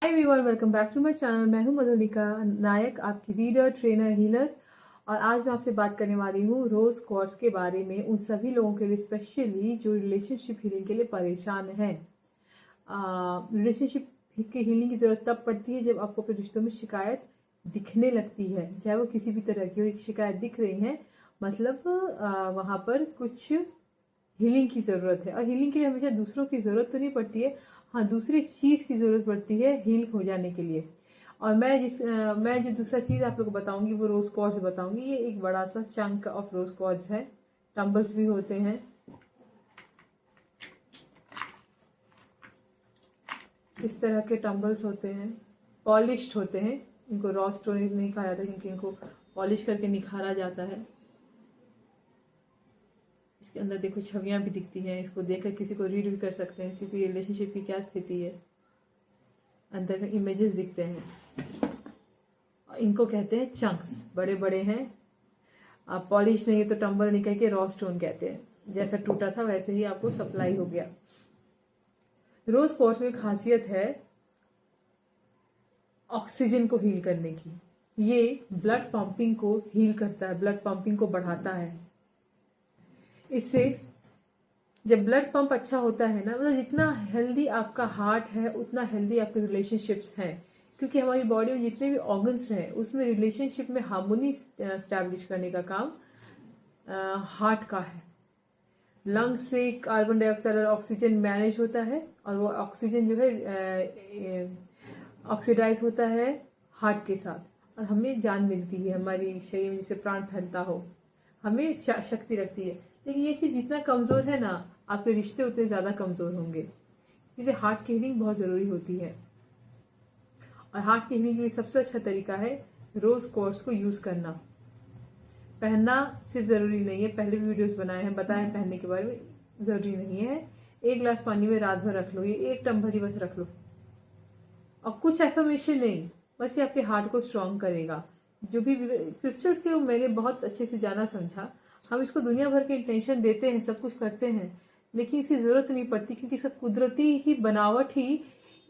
Hi everyone, welcome back to my channel. मैं हूं मधुलिका नायक, आपकी रीडर, ट्रेनर, हीलर। और आज मैं आपसे बात करने वाली हूं रोज़ क्वार्ट्ज के बारे में, उन सभी लोगों के लिए स्पेशली जो रिलेशनशिप हीलिंग के लिए परेशान हैं। रिलेशनशिप की हीलिंग की ज़रूरत तब पड़ती है जब आपको अपने रिश्तों में शिकायत दिखने लगती है, चाहे वो किसी भी तरह की हो। शिकायत दिख रही है मतलब वहाँ पर कुछ हीलिंग की ज़रूरत है। और हीलिंग के लिए हमेशा दूसरों की ज़रूरत तो नहीं पड़ती है, हाँ दूसरी चीज़ की ज़रूरत पड़ती है हील हो जाने के लिए। और मैं जो दूसरा चीज़ आप लोग को बताऊंगी वो रोज़ क्वार्ट्ज बताऊंगी। ये एक बड़ा सा चंक ऑफ रोज़ क्वार्ट्ज है। टम्बल्स भी होते हैं, इस तरह के टम्बल्स होते हैं, पॉलिश्ड होते हैं। इनको रॉ स्टोन नहीं कहा जाता क्योंकि इनको पॉलिश करके निखारा जाता है। इसके अंदर देखो छवियाँ भी दिखती हैं, इसको देखकर किसी को रीड भी कर सकते हैं क्योंकि रिलेशनशिप की क्या स्थिति है। अंदर में इमेजेस दिखते हैं। इनको कहते हैं चंक्स, बड़े बड़े हैं। आप पॉलिश नहीं है तो टंबल नहीं कह के रॉ स्टोन कहते हैं। जैसा टूटा था वैसे ही आपको सप्लाई हो गया। रोज क्वार्ट्ज में खासियत है ऑक्सीजन को हील करने की। ये ब्लड पंपिंग को हील करता है, ब्लड पंपिंग को बढ़ाता है। इससे जब ब्लड पंप अच्छा होता है ना, मतलब जितना हेल्दी आपका हार्ट है उतना हेल्दी आपके रिलेशनशिप्स हैं। क्योंकि हमारी बॉडी में जितने भी ऑर्गन्स हैं उसमें रिलेशनशिप में हार्मोनी स्टैब्लिश करने का काम हार्ट का है। लंग से कार्बन डाइऑक्साइड और ऑक्सीजन मैनेज होता है और वो ऑक्सीजन जो है ऑक्सीडाइज होता है हार्ट के साथ और हमें जान मिलती है। हमारी शरीर में जैसे प्राण फैलता हो, हमें शक्ति रखती है। लेकिन ये चीज़ जितना कमज़ोर है ना, आपके रिश्ते उतने ज़्यादा कमज़ोर होंगे। इसलिए हार्ट की हीलिंग बहुत ज़रूरी होती है। और हार्ट की हीलिंग के लिए सबसे अच्छा तरीका है रोज़ क्वार्ट्ज को यूज़ करना। पहनना सिर्फ ज़रूरी नहीं है, पहले भी वीडियोस बनाए हैं, बताए हैं पहनने के बारे में। ज़रूरी नहीं है। 1 गिलास पानी में रात भर रख लो, ये 1 टम्बल ही बस रख लो। और कुछ एफर्मेशन नहीं, बस ये आपके हार्ट को स्ट्रॉन्ग करेगा। जो भी क्रिस्टल्स के मैंने बहुत अच्छे से जाना समझा। हम इसको दुनिया भर के इंटेंशन देते हैं, सब कुछ करते हैं, लेकिन इसकी ज़रूरत नहीं पड़ती क्योंकि इसका कुदरती ही बनावट ही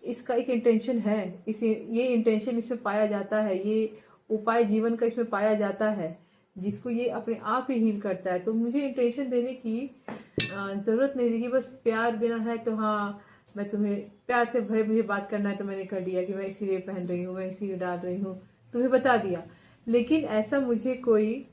इसका एक इंटेंशन है। इसे ये इंटेंशन इसमें पाया जाता है, ये उपाय जीवन का इसमें पाया जाता है जिसको ये अपने आप ही हील करता है। तो मुझे इंटेंशन देने की ज़रूरत नहीं थी कि बस प्यार देना है तो हाँ मैं तुम्हें प्यार से भरे मुझे बात करना है तो मैंने कर दिया कि मैं इसीलिए पहन रही हूँ, मैं इसीलिए डाल रही हूँ, तुम्हें बता दिया। लेकिन ऐसा मुझे कोई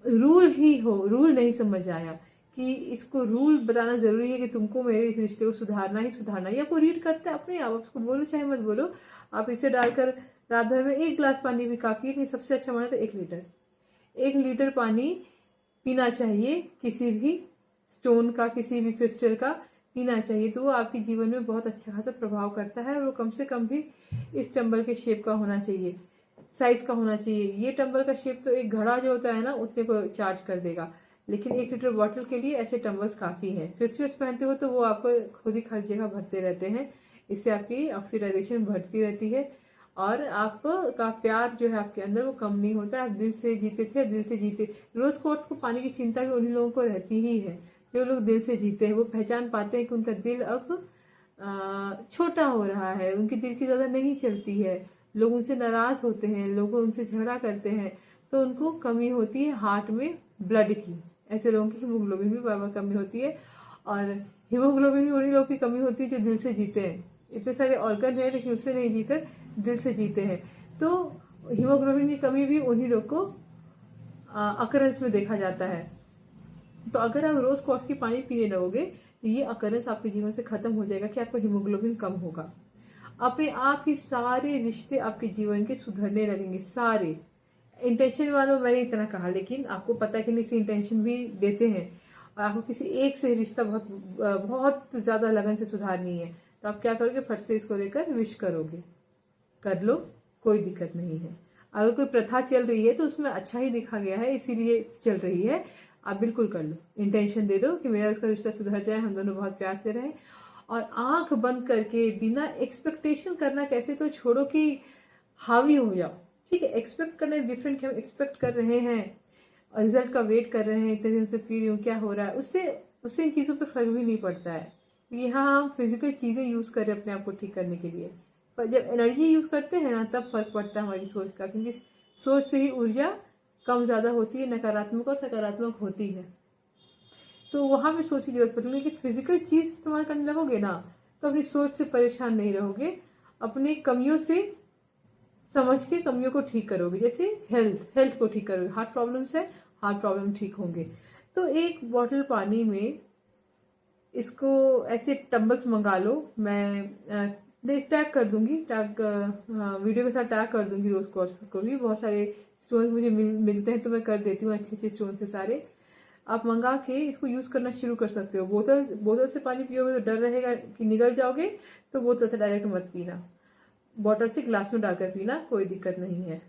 रूल नहीं समझ आया कि इसको रूल बताना ज़रूरी है कि तुमको मेरे इस रिश्ते को सुधारना ही सुधारना है। या वो रीड करता है अपने आप, उसको बोलो चाहे मत बोलो। आप इसे डालकर रात भर में 1 गिलास पानी भी काफ़ी है कि सबसे अच्छा माना तो 1 लीटर 1 लीटर पानी पीना चाहिए। किसी भी स्टोन का, किसी भी क्रिस्टल का पीना चाहिए। तो वो आपके जीवन में बहुत अच्छा खासा प्रभाव करता है। और वो कम से कम भी इस टंबल के शेप का होना चाहिए, साइज का होना चाहिए। ये टंबल का शेप तो एक घड़ा जो होता है ना उतने को चार्ज कर देगा, लेकिन 1 लीटर बॉटल के लिए ऐसे टंबल्स काफ़ी हैं। क्रिस्टल्स पहनते हो तो वो आपको खुद ही हर जगह भरते रहते हैं। इससे आपकी ऑक्सीडाइजेशन बढ़ती रहती है और आपका प्यार जो है आपके अंदर वो कम नहीं होता। आप दिल से जीते थे, दिल से जीते। रोज क्वार्ट्ज को पाने की चिंता भी उन्हीं लोगों को रहती ही है जो लोग दिल से जीते हैं। वो पहचान पाते हैं कि उनका दिल अब छोटा हो रहा है, उनकी दिल की ज़्यादा नहीं चलती है, लोग उनसे नाराज़ होते हैं, लोग उनसे झगड़ा करते हैं, तो उनको कमी होती है हार्ट में ब्लड की। ऐसे लोगों की हीमोग्लोबिन भी बराबर कमी होती है। और हीमोग्लोबिन भी उन्हीं लोगों की कमी होती है जो दिल से जीते हैं। इतने सारे ऑर्गन है लेकिन उससे नहीं जीकर दिल से जीते हैं। तो हीमोग्लोबिन की कमी भी उन्हीं लोग को अकरेंस में देखा जाता है। तो अगर आप रोज क्वार्ट्ज की पानी पीने लगोगे तो ये अकरेंस आपके जीवन से खत्म हो जाएगा कि आपका हीमोग्लोबिन कम होगा। अपने आप ही सारे रिश्ते आपके जीवन के सुधरने लगेंगे, सारे। इंटेंशन वालों मैंने इतना कहा, लेकिन आपको पता है कि नहीं, इंटेंशन भी देते हैं और आपको किसी एक से रिश्ता बहुत बहुत ज़्यादा लगन से सुधारनी है तो आप क्या करोगे, फट से इसको लेकर विश करोगे। कर लो, कोई दिक्कत नहीं है। अगर कोई प्रथा चल रही है तो उसमें अच्छा ही दिखा गया है इसीलिए चल रही है। आप बिल्कुल कर लो, इंटेंशन दे दो कि मेरा उसका रिश्ता सुधर जाए, हम दोनों बहुत प्यार से रहें। और आंख बंद करके बिना एक्सपेक्टेशन करना कैसे तो छोड़ो कि हावी हो जाओ। ठीक है, एक्सपेक्ट करना डिफरेंट है। हम एक्सपेक्ट कर रहे हैं और रिजल्ट का वेट कर रहे हैं, इतने दिन से पी रही हूँ क्या हो रहा है, उससे उससे इन चीज़ों पे फर्क भी नहीं पड़ता है। यहाँ हम फिजिकल चीज़ें यूज़ करें अपने आप को ठीक करने के लिए, पर जब एनर्जी यूज़ करते हैं ना तब फर्क पड़ता है हमारी सोच का, क्योंकि सोच से ही ऊर्जा कम ज़्यादा होती है, नकारात्मक और सकारात्मक होती है। तो वहाँ पे सोच की जरूरत पड़ती है कि फिजिकल चीज़ इस्तेमाल करने लगोगे ना तो अपनी सोच से परेशान नहीं रहोगे, अपनी कमियों से समझ के कमियों को ठीक करोगे। जैसे हेल्थ को ठीक करोगे, हार्ट प्रॉब्लम्स है, हार्ट प्रॉब्लम ठीक होंगे। तो एक बॉटल पानी में इसको ऐसे टम्बल्स मंगा लो, मैं टैग कर दूंगी, वीडियो के साथ टैग कर दूंगी रोज कोर्स को भी। बहुत सारे स्टोन्स मुझे मिलते हैं तो मैं कर देती हूँ अच्छे अच्छे स्टोन से सारे। आप मंगा के इसको यूज़ करना शुरू कर सकते हो। बोतल से पानी पियोगे तो डर रहेगा कि निगल जाओगे, तो बोतल से डायरेक्ट मत पीना, बॉटल से ग्लास में डालकर पीना, कोई दिक्कत नहीं है।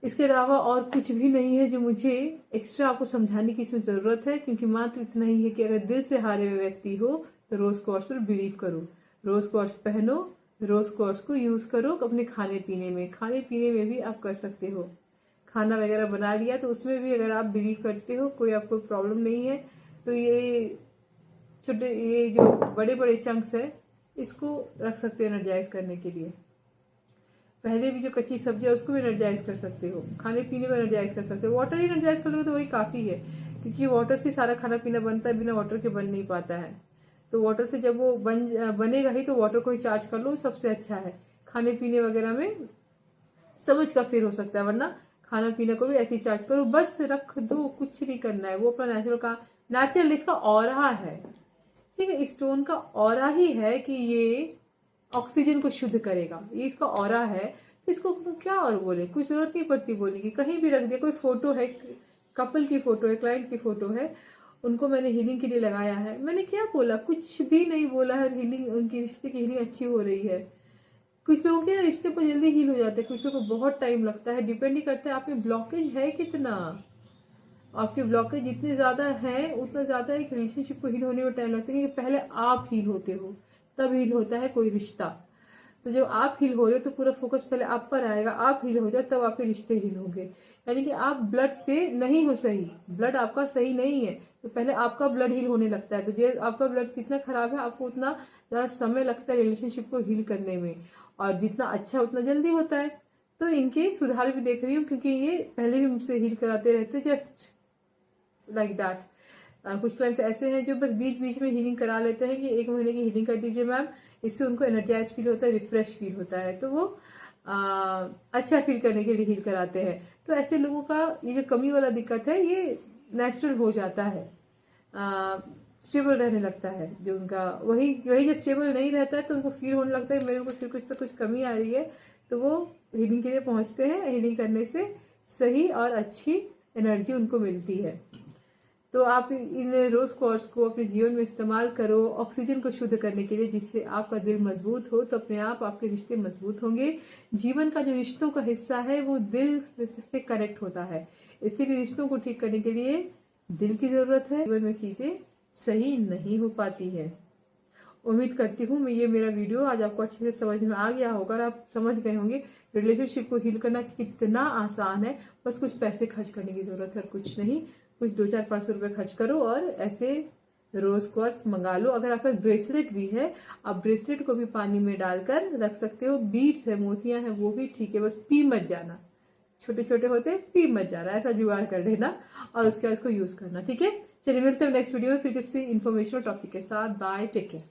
इसके अलावा और कुछ भी नहीं है जो मुझे एक्स्ट्रा आपको समझाने की इसमें ज़रूरत है, क्योंकि मात्र इतना ही है कि अगर दिल से हारे हुए व्यक्ति हो तो रोज़ क्वार्ट्स पर बिलीव करो, रोज़ क्वार्ट्स पहनो, रोज़ क्वार्ट्स को यूज़ करो अपने खाने पीने में भी आप कर सकते हो। खाना वगैरह बना लिया तो उसमें भी अगर आप बिलीव करते हो, कोई आपको प्रॉब्लम नहीं है, तो ये जो बड़े बड़े चंक्स है इसको रख सकते हो एनर्जाइज करने के लिए। पहले भी जो कच्ची सब्जी है उसको भी एनर्जाइज कर सकते हो, खाने पीने को एनर्जाइज कर सकते हो। वाटर ही एनर्जाइज कर लोगे तो वही काफ़ी है, क्योंकि वाटर से सारा खाना पीना बनता है, बिना वाटर के बन नहीं पाता है। तो वाटर से जब वो बनेगा ही तो वाटर को ही चार्ज कर लो, सबसे अच्छा है। खाने पीने वगैरह में समझ का फिर हो सकता है, वरना खाना पीने को भी ऐसे ही चार्ज करो, बस रख दो, कुछ नहीं करना है। वो अपना नेचुरल इसका ऑरा है, ठीक है। स्टोन का ऑरा ही है कि ये ऑक्सीजन को शुद्ध करेगा, ये इसका ऑरा है। तो इसको क्या और बोले, कुछ जरूरत नहीं पड़ती बोलने की, कहीं भी रख दिया। कोई फोटो है, कपल की फोटो है, क्लाइंट की फोटो है, उनको मैंने हीलिंग के लिए लगाया है, मैंने क्या बोला, कुछ भी नहीं बोला है। हीलिंग, उनकी रिश्ते की हीलिंग अच्छी हो रही है। कुछ लोगों के रिश्ते पर जल्दी हील हो जाते हैं, कुछ लोगों को बहुत टाइम लगता है। डिपेंड ही करता है आप में ब्लॉकेज है कितना। आपके ब्लॉकेज जितने ज़्यादा हैं उतना ज़्यादा एक रिलेशनशिप को हील होने में टाइम लगता है, क्योंकि पहले आप हील होते हो तब हील होता है कोई रिश्ता। तो जब आप हील हो रहे हो तो पूरा फोकस पहले आप पर आएगा, आप हील हो जाए तब आपके रिश्ते हील होंगे। यानी कि आप ब्लड से नहीं हो सही, ब्लड आपका सही नहीं है, तो पहले आपका ब्लड हील होने लगता है। तो जब आपका ब्लड जितना खराब है आपको उतना ज़्यादा समय लगता है रिलेशनशिप को हील करने में, और जितना अच्छा उतना जल्दी होता है। तो इनके सुधार भी देख रही हूँ, क्योंकि ये पहले भी मुझसे हील कराते रहते, जस्ट लाइक दैट। कुछ क्लाइंट्स ऐसे हैं जो बस बीच बीच में हीलिंग करा लेते हैं कि 1 महीने की हीलिंग कर दीजिए मैम, इससे उनको एनर्जाइज फील होता है, रिफ्रेश फील होता है, तो वो अच्छा फील करने के लिए हील कराते हैं। तो ऐसे लोगों का ये जो कमी वाला दिक्कत है ये नेचुरल हो जाता है, स्टेबल रहने लगता है। जो उनका वही वही जब स्टेबल नहीं रहता है तो उनको फील होने लगता है मेरे को फिर कुछ तो कुछ कमी आ रही है, तो वो हीलिंग के लिए पहुंचते हैं। हीलिंग करने से सही और अच्छी एनर्जी उनको मिलती है। तो आप इन रोज क्वार्ट्स को अपने जीवन में इस्तेमाल करो ऑक्सीजन को शुद्ध करने के लिए, जिससे आपका दिल मजबूत हो, तो अपने आप आपके रिश्ते मजबूत होंगे। जीवन का जो रिश्तों का हिस्सा है वो दिल से कनेक्ट होता है, इसीलिए रिश्तों को ठीक करने के लिए दिल की जरूरत है। जीवन में चीजें सही नहीं हो पाती है। उम्मीद करती हूँ मैं ये मेरा वीडियो आज आपको अच्छे से समझ में आ गया होगा और आप समझ गए होंगे रिलेशनशिप को हील करना कितना आसान है। बस कुछ पैसे खर्च करने की जरूरत है, कुछ नहीं। कुछ 2-4-500 रुपये खर्च करो और ऐसे रोज क्वार्ट्स मंगा लो। अगर आपका ब्रेसलेट भी है, आप ब्रेसलेट को भी पानी में डालकर रख सकते हो। बीड्स है, मोतियां हैं, वो भी ठीक है, बस पी मत जाना, छोटे छोटे होते हैं, पी मत जाना, ऐसा जुगाड़ कर लेना और उसके बाद उसको यूज करना, ठीक है। चलिए मिलते हैं नेक्स्ट वीडियो में फिर किसी इन्फॉर्मेशनल टॉपिक के साथ। Bye, take care.